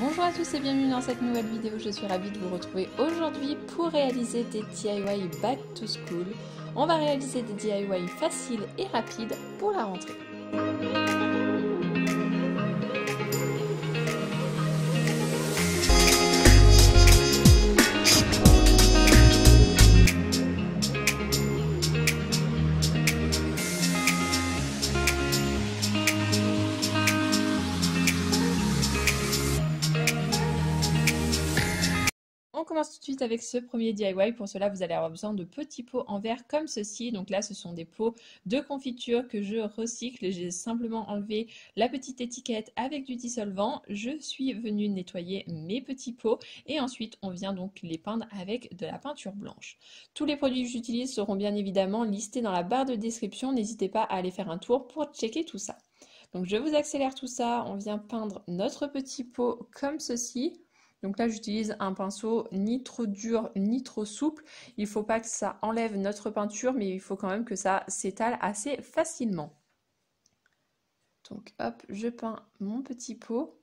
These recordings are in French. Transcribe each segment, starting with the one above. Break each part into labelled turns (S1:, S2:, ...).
S1: Bonjour à tous et bienvenue dans cette nouvelle vidéo, je suis ravie de vous retrouver aujourd'hui pour réaliser des DIY Back to School. On va réaliser des DIY faciles et rapides pour la rentrée. On commence tout de suite avec ce premier DIY. Pour cela, vous allez avoir besoin de petits pots en verre comme ceci. Donc là, ce sont des pots de confiture que je recycle. J'ai simplement enlevé la petite étiquette avec du dissolvant. Je suis venue nettoyer mes petits pots et ensuite, on vient donc les peindre avec de la peinture blanche. Tous les produits que j'utilise seront bien évidemment listés dans la barre de description. N'hésitez pas à aller faire un tour pour checker tout ça. Donc je vous accélère tout ça. On vient peindre notre petit pot comme ceci. Donc là, j'utilise un pinceau ni trop dur ni trop souple. Il ne faut pas que ça enlève notre peinture, mais il faut quand même que ça s'étale assez facilement. Donc hop, je peins mon petit pot.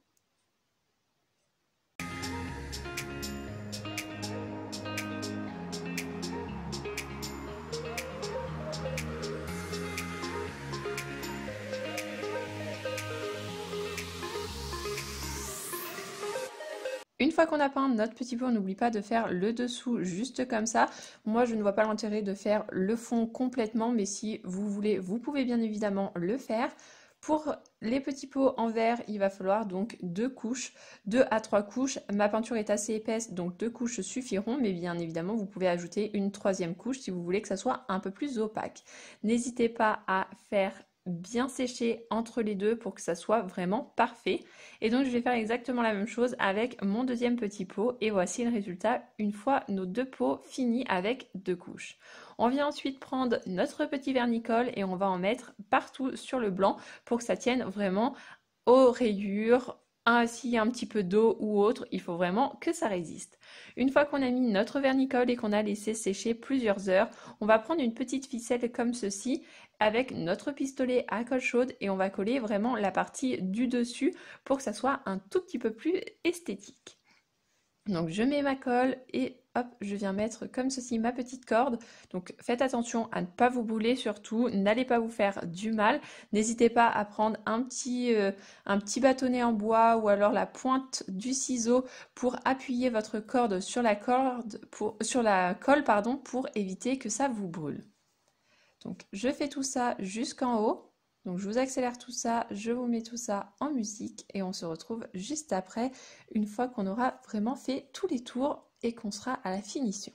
S1: Une fois qu'on a peint notre petit pot, on n'oublie pas de faire le dessous juste comme ça. Moi, je ne vois pas l'intérêt de faire le fond complètement, mais si vous voulez, vous pouvez bien évidemment le faire. Pour les petits pots en verre, il va falloir donc 2 couches, 2 à 3 couches. Ma peinture est assez épaisse, donc 2 couches suffiront, mais bien évidemment, vous pouvez ajouter une 3e couche si vous voulez que ça soit un peu plus opaque. N'hésitez pas à faire bien sécher entre les deux pour que ça soit vraiment parfait. Et donc je vais faire exactement la même chose avec mon deuxième petit pot et voici le résultat une fois nos 2 pots finis avec 2 couches. On vient ensuite prendre notre petit vernicole et on va en mettre partout sur le blanc pour que ça tienne vraiment aux rayures. S'il y a un petit peu d'eau ou autre, il faut vraiment que ça résiste. Une fois qu'on a mis notre vernicole et qu'on a laissé sécher plusieurs heures, on va prendre une petite ficelle comme ceci avec notre pistolet à colle chaude et on va coller vraiment la partie du dessus pour que ça soit un tout petit peu plus esthétique. Donc je mets ma colle et hop, je viens mettre comme ceci ma petite corde. Donc faites attention à ne pas vous brûler surtout, n'allez pas vous faire du mal. N'hésitez pas à prendre un petit bâtonnet en bois ou alors la pointe du ciseau pour appuyer votre corde sur la colle pour éviter que ça vous brûle. Donc je fais tout ça jusqu'en haut. Donc je vous accélère tout ça, je vous mets tout ça en musique et on se retrouve juste après, une fois qu'on aura vraiment fait tous les tours et qu'on sera à la finition.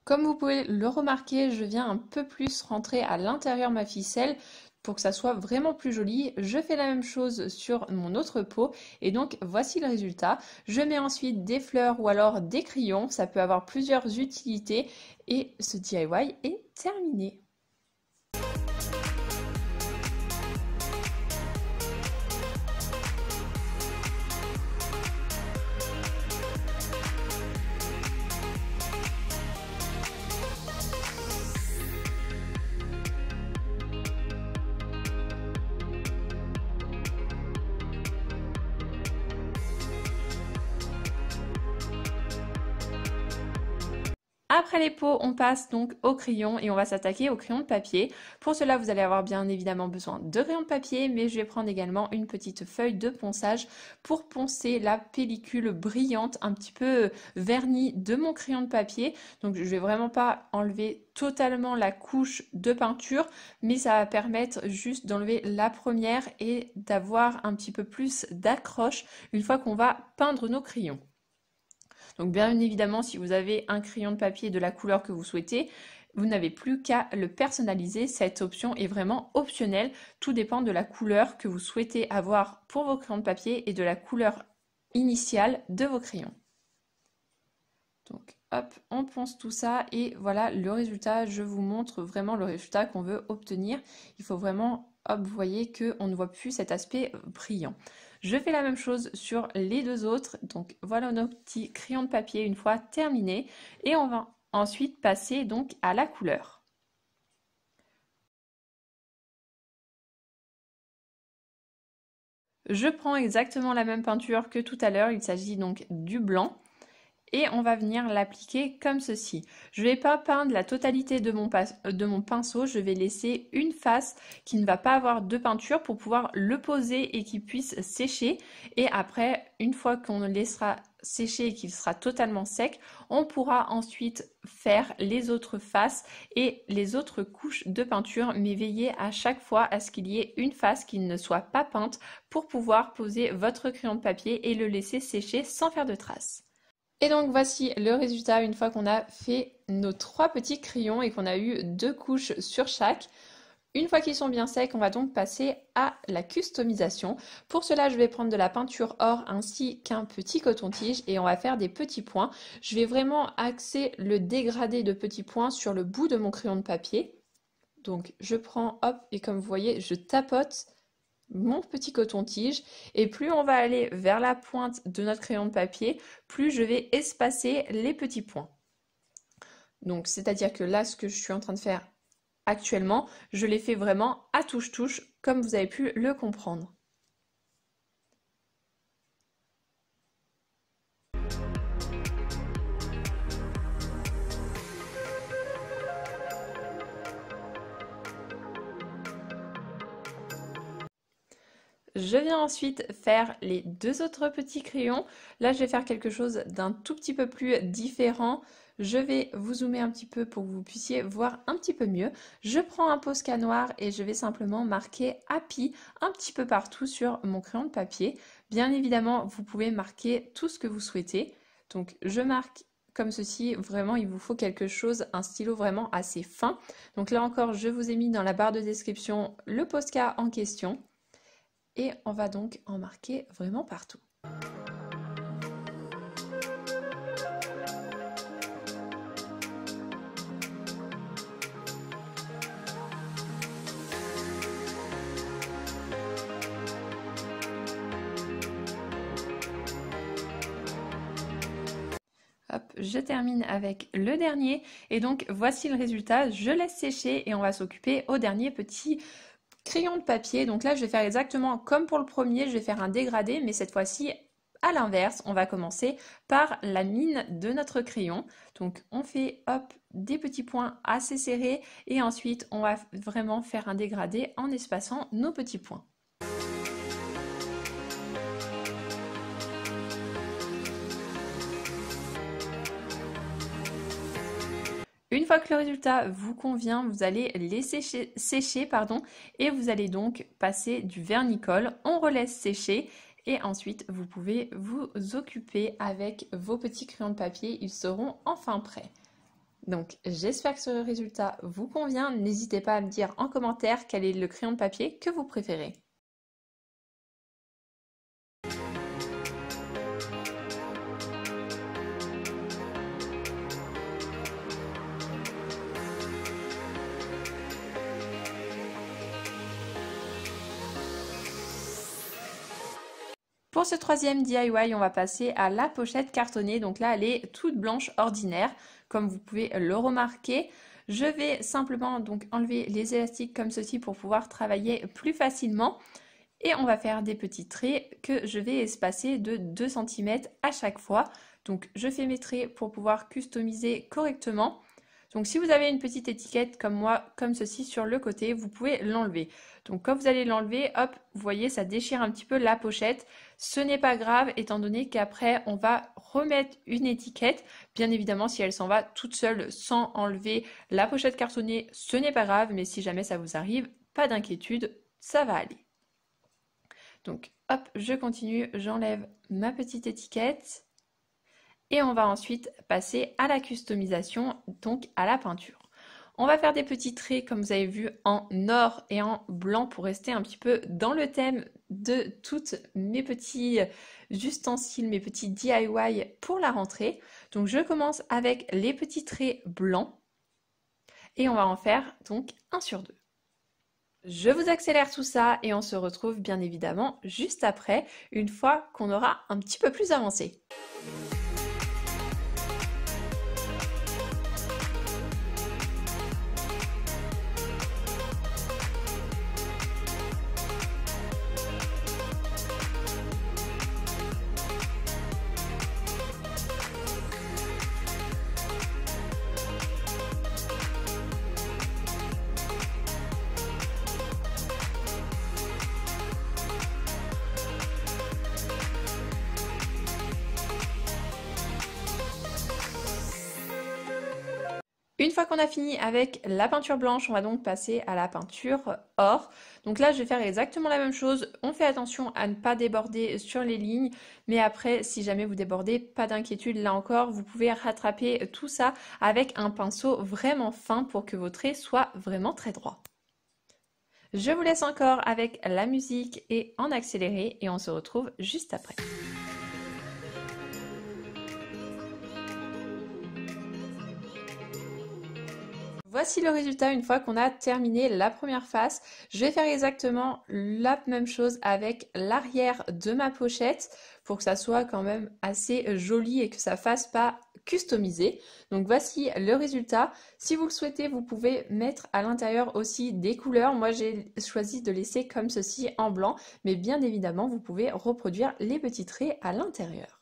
S1: Comme vous pouvez le remarquer, je viens un peu plus rentrer à l'intérieur ma ficelle pour que ça soit vraiment plus joli. Je fais la même chose sur mon autre pot et donc voici le résultat. Je mets ensuite des fleurs ou alors des crayons, ça peut avoir plusieurs utilités et ce DIY est terminé. Après les pots, on passe donc au crayon et on va s'attaquer au crayon de papier. Pour cela, vous allez avoir bien évidemment besoin de crayon de papier, mais je vais prendre également une petite feuille de ponçage pour poncer la pellicule brillante, un petit peu vernie de mon crayon de papier. Donc je vais vraiment pas enlever totalement la couche de peinture, mais ça va permettre juste d'enlever la première et d'avoir un petit peu plus d'accroche une fois qu'on va peindre nos crayons. Donc bien évidemment, si vous avez un crayon de papier de la couleur que vous souhaitez, vous n'avez plus qu'à le personnaliser. Cette option est vraiment optionnelle. Tout dépend de la couleur que vous souhaitez avoir pour vos crayons de papier et de la couleur initiale de vos crayons. Donc hop, on ponce tout ça et voilà le résultat. Je vous montre vraiment le résultat qu'on veut obtenir. Il faut vraiment hop, vous voyez qu'on ne voit plus cet aspect brillant. Je fais la même chose sur les deux autres. Donc voilà nos petits crayons de papier une fois terminés. Et on va ensuite passer donc à la couleur. Je prends exactement la même peinture que tout à l'heure, il s'agit donc du blanc. Et on va venir l'appliquer comme ceci. Je ne vais pas peindre la totalité de mon pinceau, je vais laisser une face qui ne va pas avoir de peinture pour pouvoir le poser et qu'il puisse sécher. Et après, une fois qu'on le laissera sécher et qu'il sera totalement sec, on pourra ensuite faire les autres faces et les autres couches de peinture, mais veillez à chaque fois à ce qu'il y ait une face qui ne soit pas peinte pour pouvoir poser votre crayon de papier et le laisser sécher sans faire de traces. Et donc voici le résultat une fois qu'on a fait nos 3 petits crayons et qu'on a eu 2 couches sur chaque. Une fois qu'ils sont bien secs, on va donc passer à la customisation. Pour cela, je vais prendre de la peinture or ainsi qu'un petit coton-tige et on va faire des petits points. Je vais vraiment axer le dégradé de petits points sur le bout de mon crayon de papier. Donc je prends, hop, et comme vous voyez, je tapote mon petit coton-tige et plus on va aller vers la pointe de notre crayon de papier, plus je vais espacer les petits points. Donc c'est-à-dire que là, ce que je suis en train de faire actuellement, je l'ai fait vraiment à touche-touche, comme vous avez pu le comprendre. Je viens ensuite faire les 2 autres petits crayons. Là, je vais faire quelque chose d'un tout petit peu plus différent. Je vais vous zoomer un petit peu pour que vous puissiez voir un petit peu mieux. Je prends un Posca noir et je vais simplement marquer Happy un petit peu partout sur mon crayon de papier. Bien évidemment, vous pouvez marquer tout ce que vous souhaitez. Donc, je marque comme ceci. Vraiment, il vous faut quelque chose, un stylo vraiment assez fin. Donc là encore, je vous ai mis dans la barre de description le Posca en question. Et on va donc en marquer vraiment partout. Hop, je termine avec le dernier et donc voici le résultat. Je laisse sécher et on va s'occuper au dernier petit crayon de papier. Donc là, je vais faire exactement comme pour le premier, je vais faire un dégradé, mais cette fois-ci, à l'inverse, on va commencer par la mine de notre crayon. Donc on fait hop des petits points assez serrés et ensuite on va vraiment faire un dégradé en espaçant nos petits points. Une fois que le résultat vous convient, vous allez les sécher, et vous allez donc passer du vernicole. On relaisse sécher et ensuite vous pouvez vous occuper avec vos petits crayons de papier. Ils seront enfin prêts. Donc j'espère que ce résultat vous convient. N'hésitez pas à me dire en commentaire quel est le crayon de papier que vous préférez. Pour ce troisième DIY, on va passer à la pochette cartonnée. Donc là, elle est toute blanche ordinaire, comme vous pouvez le remarquer. Je vais simplement donc enlever les élastiques comme ceci pour pouvoir travailler plus facilement. Et on va faire des petits traits que je vais espacer de 2 cm à chaque fois. Donc je fais mes traits pour pouvoir customiser correctement. Donc si vous avez une petite étiquette comme moi, comme ceci sur le côté, vous pouvez l'enlever. Donc quand vous allez l'enlever, hop, vous voyez, ça déchire un petit peu la pochette. Ce n'est pas grave étant donné qu'après, on va remettre une étiquette. Bien évidemment, si elle s'en va toute seule sans enlever la pochette cartonnée, ce n'est pas grave. Mais si jamais ça vous arrive, pas d'inquiétude, ça va aller. Donc hop, je continue, j'enlève ma petite étiquette. Et on va ensuite passer à la customisation, donc à la peinture. On va faire des petits traits, comme vous avez vu, en or et en blanc pour rester un petit peu dans le thème de toutes mes petits ustensiles, mes petits DIY pour la rentrée. Donc je commence avec les petits traits blancs et on va en faire donc 1 sur 2. Je vous accélère tout ça et on se retrouve bien évidemment juste après, une fois qu'on aura un petit peu plus avancé. Une fois qu'on a fini avec la peinture blanche, on va donc passer à la peinture or. Donc là, je vais faire exactement la même chose. On fait attention à ne pas déborder sur les lignes. Mais après, si jamais vous débordez, pas d'inquiétude. Là encore, vous pouvez rattraper tout ça avec un pinceau vraiment fin pour que vos traits soient vraiment très droits. Je vous laisse encore avec la musique et en accéléré et on se retrouve juste après. Voici le résultat une fois qu'on a terminé la première face. Je vais faire exactement la même chose avec l'arrière de ma pochette pour que ça soit quand même assez joli et que ça fasse pas customisé. Donc voici le résultat. Si vous le souhaitez, vous pouvez mettre à l'intérieur aussi des couleurs. Moi, j'ai choisi de laisser comme ceci en blanc, mais bien évidemment, vous pouvez reproduire les petits traits à l'intérieur.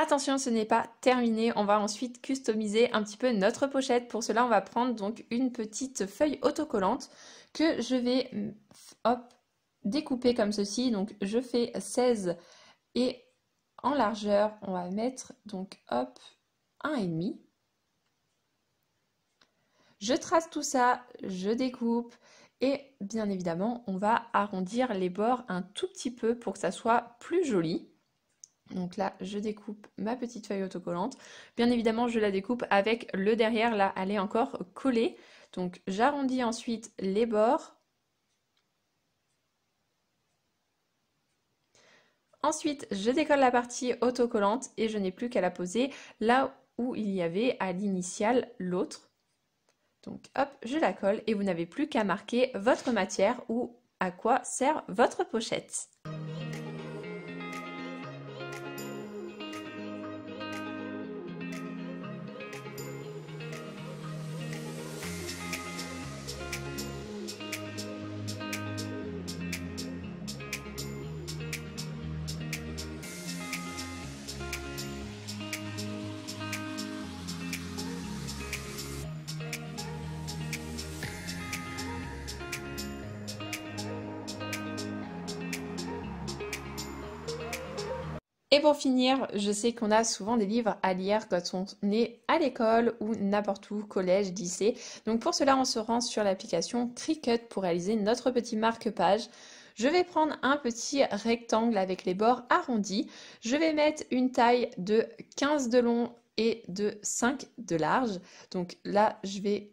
S1: Attention, ce n'est pas terminé, on va ensuite customiser un petit peu notre pochette. Pour cela, on va prendre donc une petite feuille autocollante que je vais hop, découper comme ceci. Donc je fais 16 et en largeur, on va mettre donc hop, 1,5. Je trace tout ça, je découpe et bien évidemment, on va arrondir les bords un tout petit peu pour que ça soit plus joli. Donc là, je découpe ma petite feuille autocollante. Bien évidemment, je la découpe avec le derrière. Là, elle est encore collée. Donc, j'arrondis ensuite les bords. Ensuite, je décolle la partie autocollante et je n'ai plus qu'à la poser là où il y avait à l'initiale l'autre. Donc, hop, je la colle et vous n'avez plus qu'à marquer votre matière ou à quoi sert votre pochette. Et pour finir, je sais qu'on a souvent des livres à lire quand on est à l'école ou n'importe où, collège, lycée. Donc pour cela, on se rend sur l'application Cricut pour réaliser notre petit marque-page. Je vais prendre un petit rectangle avec les bords arrondis. Je vais mettre une taille de 15 de long et de 5 de large. Donc là, je vais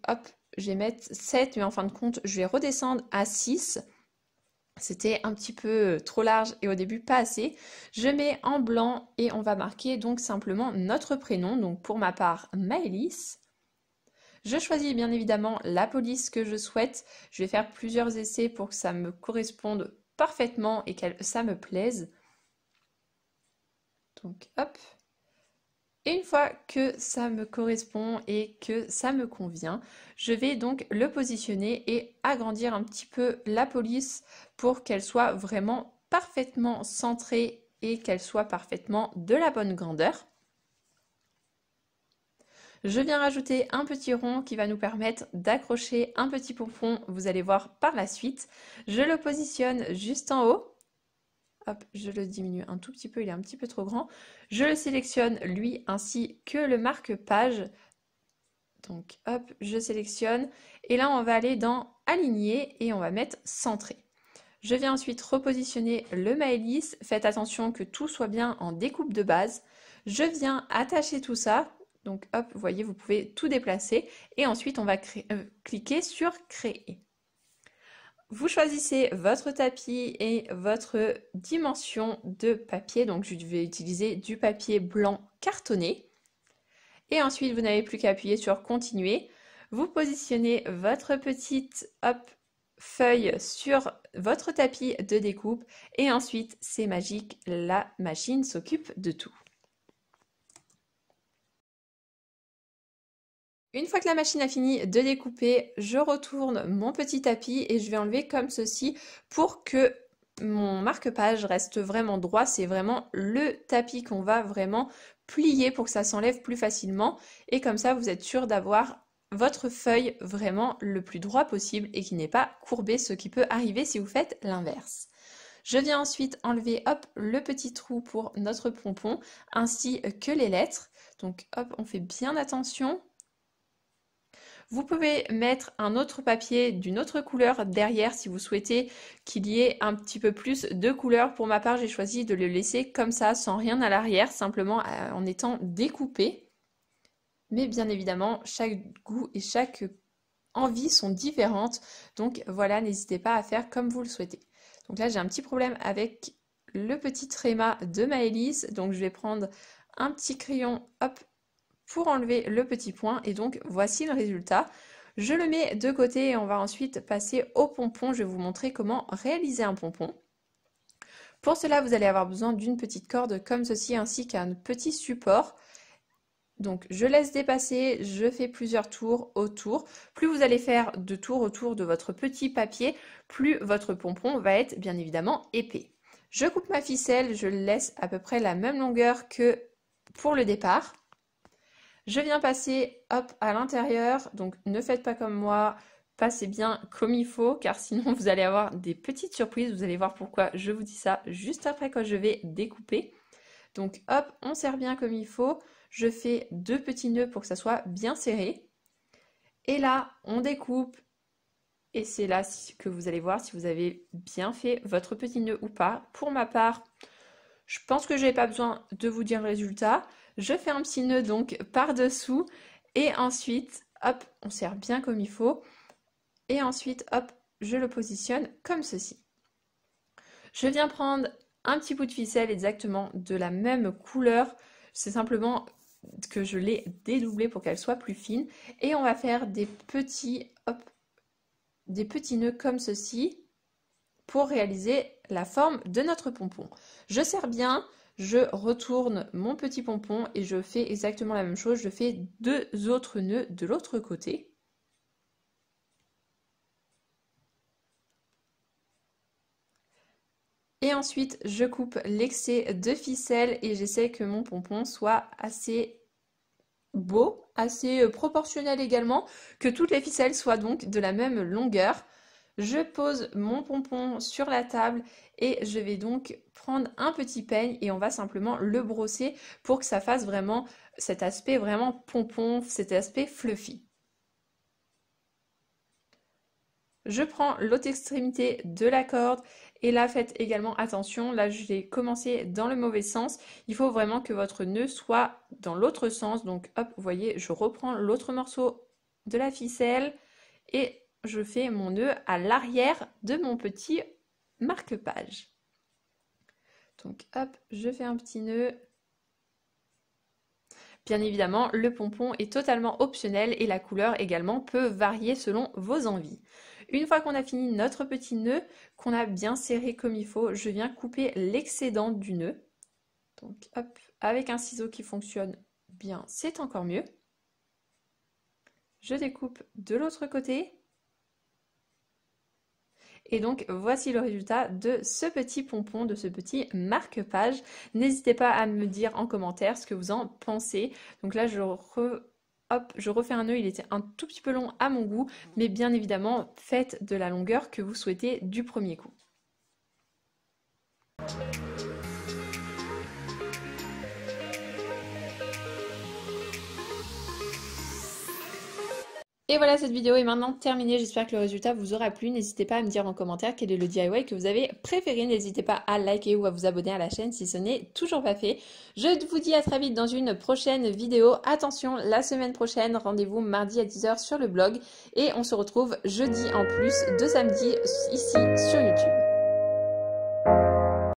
S1: mettre 7, mais en fin de compte, je vais redescendre à 6. C'était un petit peu trop large et au début pas assez. Je mets en blanc et on va marquer donc simplement notre prénom. Donc pour ma part, Maëlys. Je choisis bien évidemment la police que je souhaite. Je vais faire plusieurs essais pour que ça me corresponde parfaitement et que ça me plaise. Donc hop. Et une fois que ça me correspond et que ça me convient, je vais donc le positionner et agrandir un petit peu la police pour qu'elle soit vraiment parfaitement centrée et qu'elle soit parfaitement de la bonne grandeur. Je viens rajouter un petit rond qui va nous permettre d'accrocher un petit pompon, vous allez voir par la suite. Je le positionne juste en haut. Hop, je le diminue un tout petit peu, il est un petit peu trop grand. Je le sélectionne lui ainsi que le marque-page. Donc hop, je sélectionne. Et là, on va aller dans aligner et on va mettre centré. Je viens ensuite repositionner le Maëlys. Faites attention que tout soit bien en découpe de base. Je viens attacher tout ça. Donc hop, vous voyez, vous pouvez tout déplacer. Et ensuite, on va cliquer sur créer. Vous choisissez votre tapis et votre dimension de papier. Donc je vais utiliser du papier blanc cartonné. Et ensuite, vous n'avez plus qu'à appuyer sur continuer. Vous positionnez votre petite feuille sur votre tapis de découpe et ensuite, c'est magique, la machine s'occupe de tout. Une fois que la machine a fini de découper, je retourne mon petit tapis et je vais enlever comme ceci pour que mon marque-page reste vraiment droit. C'est vraiment le tapis qu'on va vraiment plier pour que ça s'enlève plus facilement. Et comme ça, vous êtes sûr d'avoir votre feuille vraiment le plus droit possible et qui n'est pas courbé, ce qui peut arriver si vous faites l'inverse. Je viens ensuite enlever le petit trou pour notre pompon ainsi que les lettres. Donc on fait bien attention. Vous pouvez mettre un autre papier d'une autre couleur derrière si vous souhaitez qu'il y ait un petit peu plus de couleur. Pour ma part, j'ai choisi de le laisser comme ça, sans rien à l'arrière, simplement en étant découpé. Mais bien évidemment, chaque goût et chaque envie sont différentes. Donc voilà, n'hésitez pas à faire comme vous le souhaitez. Donc là, j'ai un petit problème avec le petit tréma de Maëlys. Donc je vais prendre un petit crayon, pour enlever le petit point et donc voici le résultat. Je le mets de côté et on va ensuite passer au pompon. Je vais vous montrer comment réaliser un pompon. Pour cela, vous allez avoir besoin d'une petite corde comme ceci ainsi qu'un petit support. Donc je laisse dépasser, je fais plusieurs tours autour. Plus vous allez faire de tours autour de votre petit papier, plus votre pompon va être bien évidemment épais. Je coupe ma ficelle, je laisse à peu près la même longueur que pour le départ. Je viens passer à l'intérieur, donc ne faites pas comme moi, passez bien comme il faut, car sinon vous allez avoir des petites surprises. Vous allez voir pourquoi je vous dis ça juste après quand je vais découper. Donc on serre bien comme il faut. Je fais 2 petits nœuds pour que ça soit bien serré. Et là, on découpe. Et c'est là que vous allez voir si vous avez bien fait votre petit nœud ou pas. Pour ma part, je pense que je n'ai pas besoin de vous dire le résultat. Je fais un petit nœud donc par-dessous et ensuite, on serre bien comme il faut. Et ensuite, je le positionne comme ceci. Je viens prendre un petit bout de ficelle exactement de la même couleur. C'est simplement que je l'ai dédoublée pour qu'elle soit plus fine. Et on va faire des petits nœuds comme ceci pour réaliser la forme de notre pompon. Je serre bien, je retourne mon petit pompon et je fais exactement la même chose. Je fais 2 autres nœuds de l'autre côté. Et ensuite, je coupe l'excès de ficelle et j'essaie que mon pompon soit assez beau, assez proportionnel également, que toutes les ficelles soient donc de la même longueur. Je pose mon pompon sur la table et je vais donc prendre un petit peigne et on va simplement le brosser pour que ça fasse vraiment cet aspect vraiment pompon, cet aspect fluffy. Je prends l'autre extrémité de la corde et là faites également attention, là je l'ai commencé dans le mauvais sens, il faut vraiment que votre nœud soit dans l'autre sens, donc vous voyez je reprends l'autre morceau de la ficelle et je fais mon nœud à l'arrière de mon petit marque-page. Donc je fais un petit nœud. Bien évidemment, le pompon est totalement optionnel et la couleur également peut varier selon vos envies. Une fois qu'on a fini notre petit nœud, qu'on a bien serré comme il faut, je viens couper l'excédent du nœud. Donc avec un ciseau qui fonctionne bien, c'est encore mieux. Je découpe de l'autre côté. Et donc voici le résultat de ce petit pompon, de ce petit marque-page. N'hésitez pas à me dire en commentaire ce que vous en pensez. Donc là je refais un nœud, il était un tout petit peu long à mon goût, mais bien évidemment faites de la longueur que vous souhaitez du premier coup. Et voilà, cette vidéo est maintenant terminée, j'espère que le résultat vous aura plu. N'hésitez pas à me dire en commentaire quel est le DIY que vous avez préféré. N'hésitez pas à liker ou à vous abonner à la chaîne si ce n'est toujours pas fait. Je vous dis à très vite dans une prochaine vidéo. Attention, la semaine prochaine, rendez-vous mardi à 10 h sur le blog. Et on se retrouve jeudi en plus de samedi ici sur YouTube.